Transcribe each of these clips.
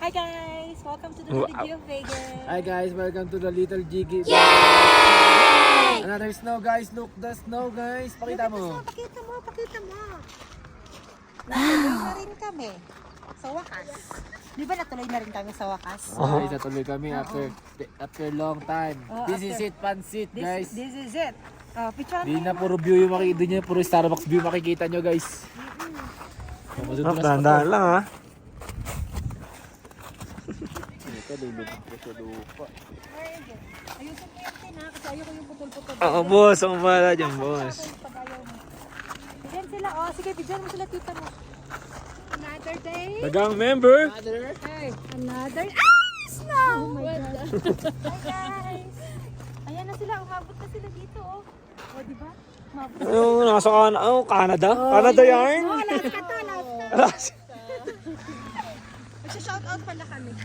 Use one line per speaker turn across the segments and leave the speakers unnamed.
Hi guys! Welcome to the Little G of Vegas.
Hi guys, welcome to the Little Jiggy. Yay! Another snow guys, look the snow guys. Pakita mo.
Pakita mo. Natuloy na rin kami sa wakas. Di ba natuloy na rin kami sa wakas?
Guys, natuloy kami after long time. This is it, pansit guys.
This is it. Picture
Di na puro view yung makikita nyo, puro Starbucks view makikita nyo guys.
Dahan-dahan lang ha.
Ito, lulubog ko sa lupa.
Ayusin mo yan din ha, kasi ayoko yung putol-putol.
Oo boss, ang bahala dyan boss.
Pag ayaw mo. Bigyan sila, sige, bigyan mo sila tita mo. Another day.
Dagang member.
Hey, another. Snow! Oh my God. Hi guys! Ayan na sila, umabot na sila dito oh. O, diba? Umabot na.
Ano, nasa Canada? Canada yarn?
Oh, Alaska to, Alaska.
Alaska.
Shout-out pala kami.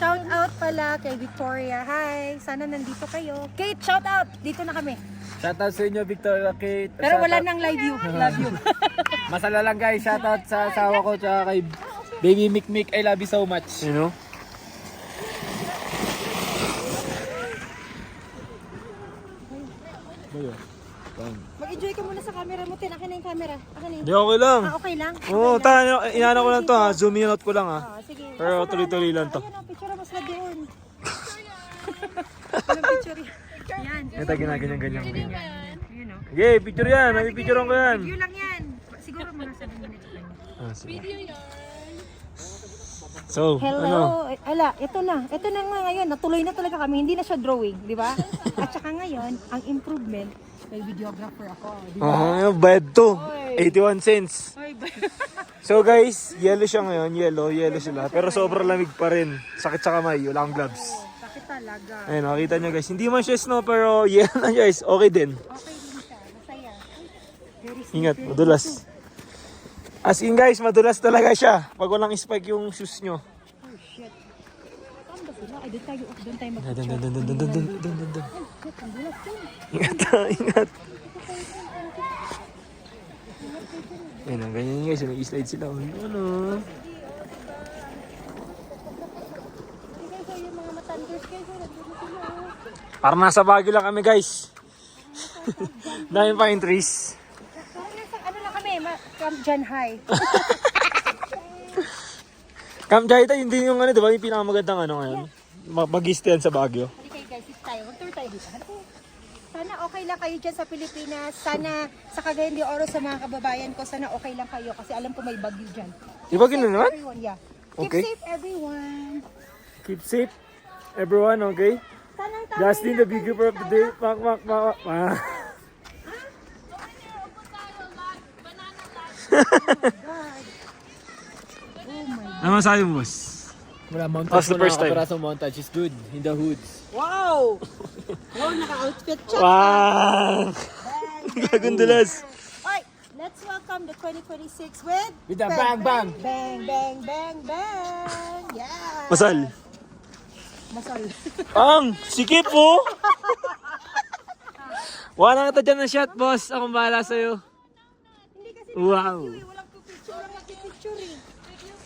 Shout-out pala kay Victoria. Hi! Sana nandito kayo. Kate, shout-out! Dito na kami.
Shoutout sa inyo, Victoria Kate.
Pero wala
Shoutout-
nang live view. Love you.
Masala lang guys, shoutout sa asawa ko tsaka kay Baby Mikmik. I love you so much.
You know?
Mag-enjoy ka muna sa camera mo. Akin na yung camera. Akin na yung...
Di okay lang.
Okay lang?
Oo, inano ko lang to ha. Zoom in out ko lang ha.
Sige.
Pero tuloy-tuloy lang to.
Ayan ang picture mo sila doon. Anong picture yan? Yan.
Ito ginaganyan-ganyan.
Yun o.
Okay, picture yan. May picturean ko yan.
Review lang yan. Siguro mga 7 minutes lang.
So, ano?
Hello. Ala, ito na. Ito na nga ngayon. Natuloy na talaga kami. Hindi na siya drawing, di ba? At saka ngayon, ang improvement, may videographer ako, di ba?
Bed to. 81 cents.
Oy,
So guys, yellow siya ngayon. Yellow sila. Pero sobrang lamig pa rin. Sakit sa kamay. Wala akong gloves.
bakit talaga?
Ayun, nakita nyo guys. Hindi man siya snow pero yellow na guys. Okay din.
Okay din siya. Masaya. Very sweet.
Ingat, madulas. As in guys, madulas talaga siya. Pag walang spike yung shoes nyo.
Oh shit. Saan ba sila? Ay, doon tayo
Dun.
mag-picture. Ang dulas yun.
Ingat. Ayun, ganyan guys. Nag-slide sila. Ano?
Sige, guys, oh, yung mga matanders guys, oh, nandito sila, oh.
Parang nasa Baguio lang kami guys. Daming pine trees.
Parang nasa, ano lang kami, Camp John High.
Camp Jaita, hindi yung ano, di ba? Yung pinakamagandang ano ngayon. Mag-stay sa Baguio.
Hindi kayo guys, sit tayo. Mag-tour tayo dito. Ano po? Sana okay lang kayo dyan sa Pilipinas. Sana sa Cagayan de Oro sa mga kababayan ko, sana okay lang kayo kasi alam ko may bagyo dyan.
Di ba gano'n naman?
Everyone, yeah.
Okay.
Keep safe everyone.
Keep safe, everyone, okay?
Sana ang tama
Justin, the big keeper of the day. Pak. Ano masabi mo, boss?
Wala, montage
That's the
mo
first time.
nakakapirasong montage is good. In the hoods.
Wow! Wow, naka-outfit siya.
Wow! Gagundulas.
Alright, let's welcome the 2026 with...
With the bang bang!
Bang, bang, bang, bang! Yeah!
Masal.
Masal.
Ang, sikip po! Wala kita dyan ng shot, boss. Akong bahala sa'yo.
Hindi kasi
Wow.
walang picture lang nagpipicture eh.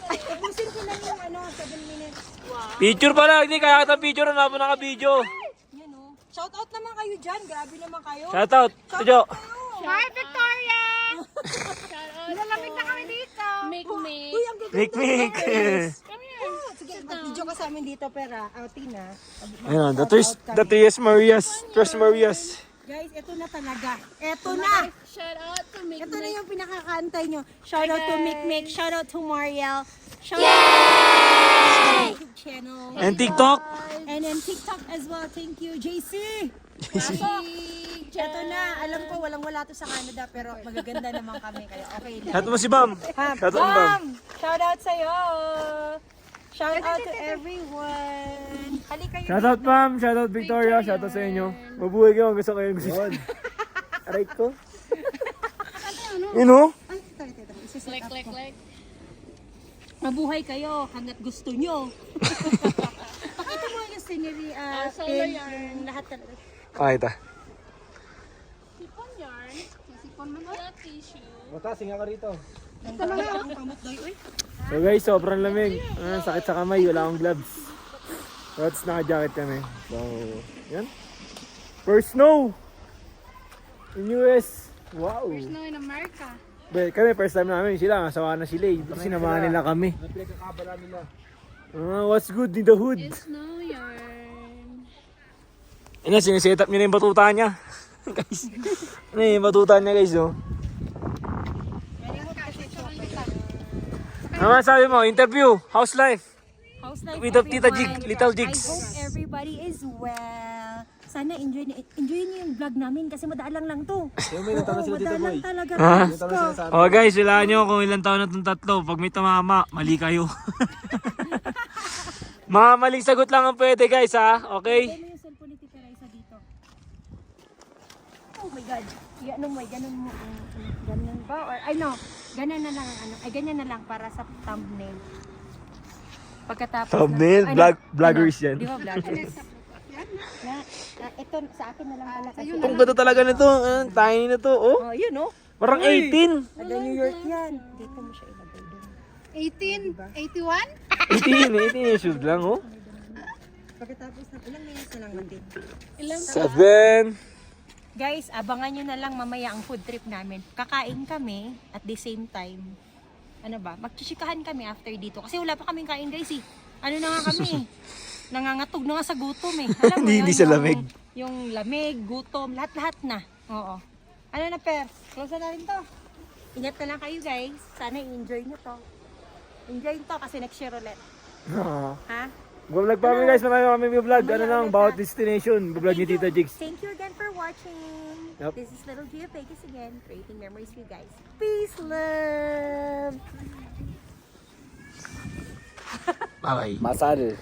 Ay, tapusin ko lang yung 7 minutes. Wow.
Picture pala. Hindi, kaya kita picture. Ano po naka-video.
Yan o. Shout out naman kayo dyan. Grabe naman kayo.
Shout out. Tiyo.
Hi, Victoria! Nalamig na kami dito.
Make.
Uy, ang gaganda.
Mikmik.
Sige, mag-video ka sa amin dito, pera. Outing na.
Ayun, the Tres Marias.
Guys, ito na talaga. Ito na.
Shout out to Make.
Ito na yung pinakakantay nyo. Shout out to Mikmik. Shout out to Mariel. Shout out to YouTube channel.
And TikTok.
And then TikTok as well. Thank you, JC. Ito na. Alam ko walang-wala to sa Canada pero magaganda naman kami. Kaya okay lang.
Shout mo si Bam. Shout out Bam.
Bam! Shout out sa'yo. Shout out to everyone. Halika yun.
Shout out Bam. Shout out Victoria. Shout out sa inyo. Mabuhay kayo. Gusto kayo. Aray ko. You know?
Ay, ito. Isiset up ko.
Like.
Mabuhay kayo hanggat gusto nyo. Pakita mo yung scenery,
solar
yung lahat talaga.
Ah, ito.
Sipon yarn. Sipon mo na tissue.
Mata, singa ka rito.
So guys, sobrang lamig. Sakit sa kamay, wala akong gloves. Tapos naka-jacket kami. So, yan. First snow! In US. Wow!
No, in America.
But kami, first time namin sila. Nasawa na sila eh. Sinamahan nila kami.
Pinagkakabala nila.
What's good in the hood?
It's no yarn.
Ano, siniset up niya na yung batuta niya. Guys. Ano yung batuta niya guys, oh. Ano sabi mo? Interview. How's life?
How's life,
With the Tita
everyone?
Jig, Little Jigs.
I hope everybody is well. Sana enjoy niyo yung vlog namin kasi madalang lang to.
May natalo sila Tito Boy.
Madalang talaga.
Ha?
Diyos ko.
Oh guys, wala nyo kung ilang taon na itong tatlo. Pag may tumama, mali kayo. Mga maling sagot lang ang pwede guys ha. Okay?
Ano yung cellphone ni Tita Raisa dito? Oh my God. Ano mo, ganun mo. Ganun ba? Or, ay no, ganun na lang. Ay, ganyan na lang para sa thumbnail. Pagkatapos
Thumbnail? Vloggers yan.
Di ba vloggers? Ito, sa akin na lang pala kasi.
Ang ganda talaga nito. Tiny na to. Oh.
Oh, yun oh.
Parang 18.
Taga New York yan. Dito mo siya ilagay doon.
81?
18 yung shoes lang oh.
Pagkatapos ng ilang minutes na lang natin.
7.
Guys, abangan nyo na lang mamaya ang food trip namin. Kakain kami at the same time. Ano ba? Magchichikahan kami after dito. Kasi wala pa kaming kain guys eh. Ano na nga kami eh. Nangangatog na nga sa gutom eh. Alam mo
Hindi
yun,
sa lamig.
Yung lamig, gutom, lahat-lahat na. Oo. Ano na per? Close na rin to. Ingat na lang kayo guys. Sana i-enjoy nyo to. Enjoy to kasi next year ulit. Ha?
Vlog pa kami guys, marami kami vlog. Ano lang, bawat destination. Vlog ni Tita Jigs.
Thank you again for watching.
Yep.
This is Little Gia Vegas again, creating memories for you guys. Peace, love.
Bye-bye.
Masal.